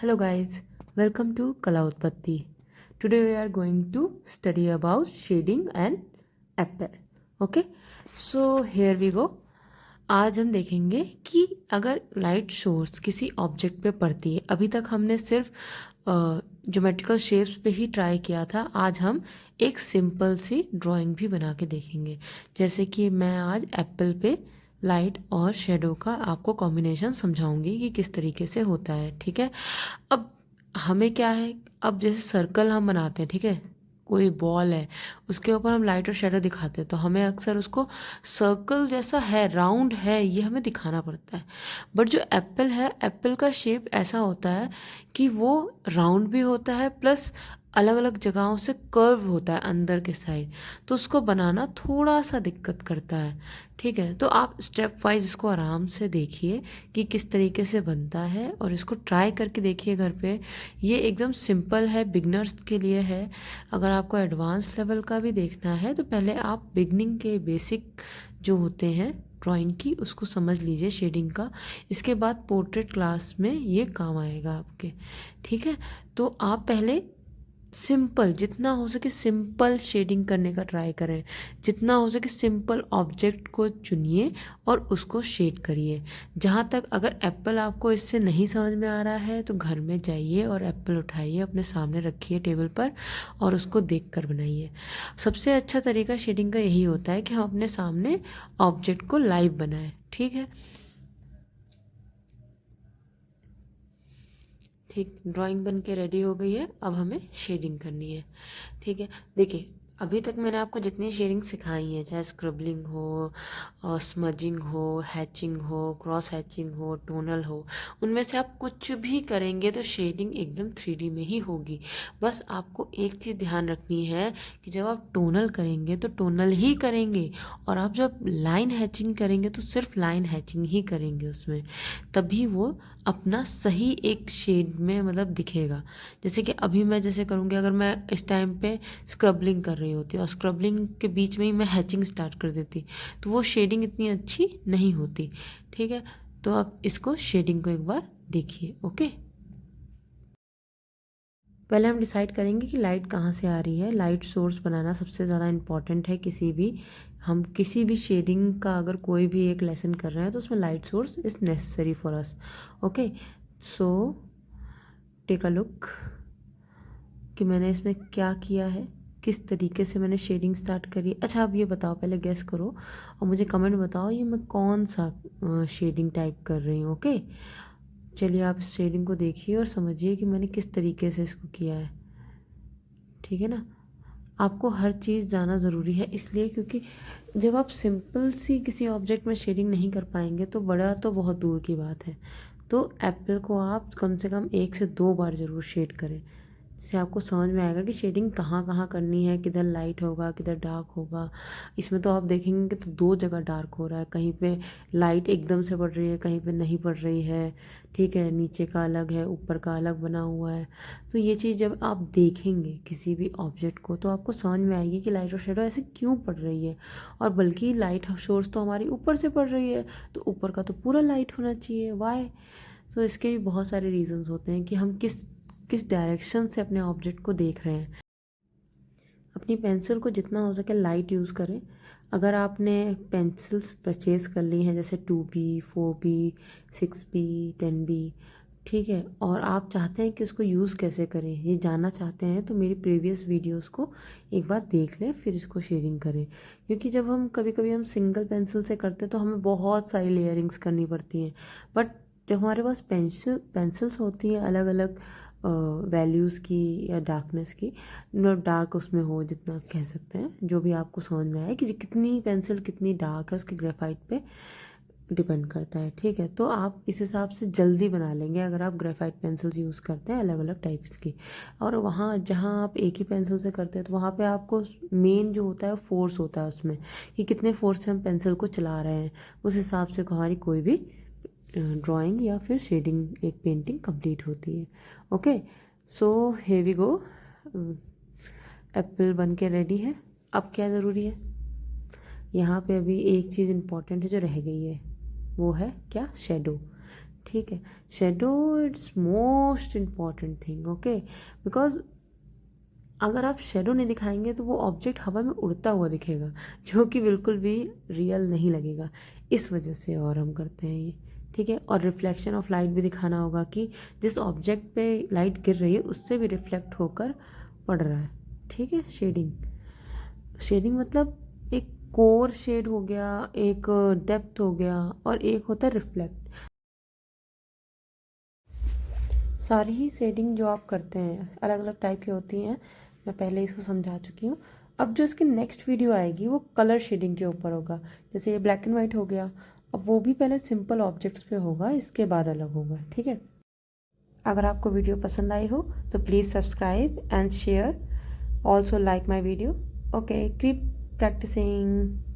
Hello guys, welcome to Kala Utpatti. Today we are going to study about shading and apple. Okay, so here we go. आज हम देखेंगे कि अगर light source किसी object पे पड़ती है, अभी तक हमने सिर्फ ज्योमेट्रिकल शेप्स पे ही ट्राई किया था। आज हम एक सिंपल सी ड्राइंग भी बना के देखेंगे। जैसे कि मैं आज एप्पल पे लाइट और शेडो का आपको कॉम्बिनेशन समझाऊंगी कि किस तरीके से होता है। ठीक है, अब हमें क्या है, अब जैसे सर्कल हम बनाते हैं, ठीक है, कोई बॉल है उसके ऊपर हम लाइट और शेडो दिखाते हैं तो हमें अक्सर उसको सर्कल जैसा है, राउंड है, ये हमें दिखाना पड़ता है। बट जो एप्पल है, एप्पल का शेप ऐसा होता है कि वो राउंड भी होता है प्लस अलग अलग जगहों से कर्व होता है अंदर के साइड, तो उसको बनाना थोड़ा सा दिक्कत करता है। ठीक है, तो आप स्टेप वाइज इसको आराम से देखिए कि किस तरीके से बनता है और इसको ट्राई करके देखिए घर पे। ये एकदम सिंपल है, बिगनर्स के लिए है। अगर आपको एडवांस लेवल का भी देखना है तो पहले आप बिगनिंग के बेसिक जो होते हैं ड्राइंग की उसको समझ लीजिए, शेडिंग का। इसके बाद पोर्ट्रेट क्लास में ये काम आएगा आपके। ठीक है, तो आप पहले सिंपल, जितना हो सके सिंपल शेडिंग करने का ट्राई करें। जितना हो सके सिंपल ऑब्जेक्ट को चुनिए और उसको शेड करिए। जहाँ तक अगर एप्पल आपको इससे नहीं समझ में आ रहा है तो घर में जाइए और एप्पल उठाइए, अपने सामने रखिए टेबल पर और उसको देख कर बनाइए। सबसे अच्छा तरीका शेडिंग का यही होता है कि हम अपने सामने ऑब्जेक्ट को लाइव बनाएं। ठीक है, ठीक, ड्राइंग बन के रेडी हो गई है। अब हमें शेडिंग करनी है। ठीक है, देखिए अभी तक मैंने आपको जितनी शेडिंग सिखाई है, चाहे स्क्रबलिंग हो और स्मजिंग हो, हैचिंग हो, क्रॉस हैचिंग हो, टोनल हो, उनमें से आप कुछ भी करेंगे तो शेडिंग एकदम 3D में ही होगी। बस आपको एक चीज़ ध्यान रखनी है कि जब आप टोनल करेंगे तो टोनल ही करेंगे, और आप जब लाइन हैचिंग करेंगे तो सिर्फ लाइन हैचिंग ही करेंगे उसमें, तभी वो अपना सही एक शेड में मतलब दिखेगा। जैसे कि अभी मैं जैसे करूँगी, अगर मैं इस टाइम पे स्क्रबलिंग कर रही होती और स्क्रबलिंग के बीच में ही मैं हैचिंग स्टार्ट कर देती तो वो शेडिंग इतनी अच्छी नहीं होती। ठीक है, तो आप इसको शेडिंग को एक बार देखिए। ओके, पहले हम डिसाइड करेंगे कि लाइट कहाँ से आ रही है। लाइट सोर्स बनाना सबसे ज़्यादा इम्पॉर्टेंट है। हम किसी भी शेडिंग का अगर कोई भी एक लेसन कर रहे हैं तो उसमें light source is necessary for us. Okay, so take a look कि मैंने इसमें क्या किया है, किस तरीके से मैंने शेडिंग स्टार्ट करी। अच्छा, आप ये बताओ, पहले गेस करो और मुझे कमेंट बताओ ये मैं कौन सा शेडिंग टाइप कर रही हूँ। ओके, चलिए आप इस शेडिंग को देखिए और समझिए कि मैंने किस तरीके से इसको किया है। ठीक है ना, आपको हर चीज़ जाना ज़रूरी है, इसलिए क्योंकि जब आप सिंपल सी किसी ऑब्जेक्ट में शेडिंग नहीं कर पाएंगे तो बड़ा तो बहुत दूर की बात है। तो एप्पल को आप कम से कम 1 से 2 बार ज़रूर शेड करें, जिससे आपको समझ में आएगा कि शेडिंग कहाँ कहाँ करनी है, किधर लाइट होगा किधर डार्क होगा। इसमें तो आप देखेंगे कि तो 2 जगह डार्क हो रहा है, कहीं पे लाइट एकदम से पड़ रही है, कहीं पे नहीं पड़ रही है। ठीक है, नीचे का अलग है, ऊपर का अलग बना हुआ है। तो ये चीज़ जब आप देखेंगे किसी भी ऑब्जेक्ट को तो आपको समझ में आएगी कि लाइट और शेडो ऐसे क्यों पड़ रही है। और बल्कि लाइट सोर्स तो हमारी ऊपर से पड़ रही है तो ऊपर का तो पूरा लाइट होना चाहिए, वाई। तो इसके भी बहुत सारे रीजंस होते हैं कि हम किस किस डायरेक्शन से अपने ऑब्जेक्ट को देख रहे हैं। अपनी पेंसिल को जितना हो सके लाइट यूज़ करें। अगर आपने पेंसिल्स परचेज़ कर ली हैं जैसे 2B, 4B, 6B, 10B, ठीक है, और आप चाहते हैं कि उसको यूज़ कैसे करें ये जानना चाहते हैं तो मेरी प्रीवियस वीडियोस को एक बार देख लें फिर इसको शेयरिंग करें। क्योंकि जब हम कभी कभी हम सिंगल पेंसिल से करते हैं तो हमें बहुत सारी लेयरिंग्स करनी पड़ती हैं। बट जब हमारे पास पेंसिल्स होती हैं अलग अलग वैल्यूज़ की या डार्कनेस की, मतलब डार्क उसमें हो जितना कह सकते हैं, जो भी आपको समझ में आए कि कितनी पेंसिल कितनी डार्क है उसके ग्रेफाइट पे डिपेंड करता है। ठीक है, तो आप इस हिसाब से जल्दी बना लेंगे अगर आप ग्रेफाइट पेंसिल्स यूज़ करते हैं अलग अलग टाइप्स की। और वहाँ जहाँ आप एक ही पेंसिल से करते हैं तो वहाँ पे आपको मेन जो होता है फोर्स होता है उसमें, कि कितने फोर्स से हम पेंसिल को चला रहे हैं, उस हिसाब से हमारी कोई भी ड्राइंग या फिर शेडिंग एक पेंटिंग कंप्लीट होती है। Okay, so here we go, Apple बन के रेडी है। अब क्या ज़रूरी है, यहाँ पे अभी एक चीज़ इम्पॉर्टेंट है जो रह गई है, वो है क्या, शेडो। ठीक है। Shadow it's most important thing, okay, because अगर आप शेडो नहीं दिखाएंगे तो वो ऑब्जेक्ट हवा में उड़ता हुआ दिखेगा, जो कि बिल्कुल भी रियल नहीं लगेगा। इस वजह से और हम करते हैं ये, ठीक है। और रिफ्लेक्शन ऑफ लाइट भी दिखाना होगा कि जिस ऑब्जेक्ट पे लाइट गिर रही है उससे भी रिफ्लेक्ट होकर पड़ रहा है, ठीक है। शेडिंग, शेडिंग मतलब एक कोर शेड हो गया, एक डेप्थ हो गया, और एक होता है रिफ्लेक्ट। सारी ही शेडिंग जो आप करते हैं अलग अलग टाइप की होती हैं, मैं पहले इसको समझा चुकी हूँ। अब जो इसकी नेक्स्ट वीडियो आएगी वो कलर शेडिंग के ऊपर होगा। जैसे ये ब्लैक एंड वाइट हो गया, अब वो भी पहले सिंपल ऑब्जेक्ट्स पे होगा, इसके बाद अलग होगा, ठीक है। अगर आपको वीडियो पसंद आई हो तो please subscribe and share, also like my video, okay, keep practising.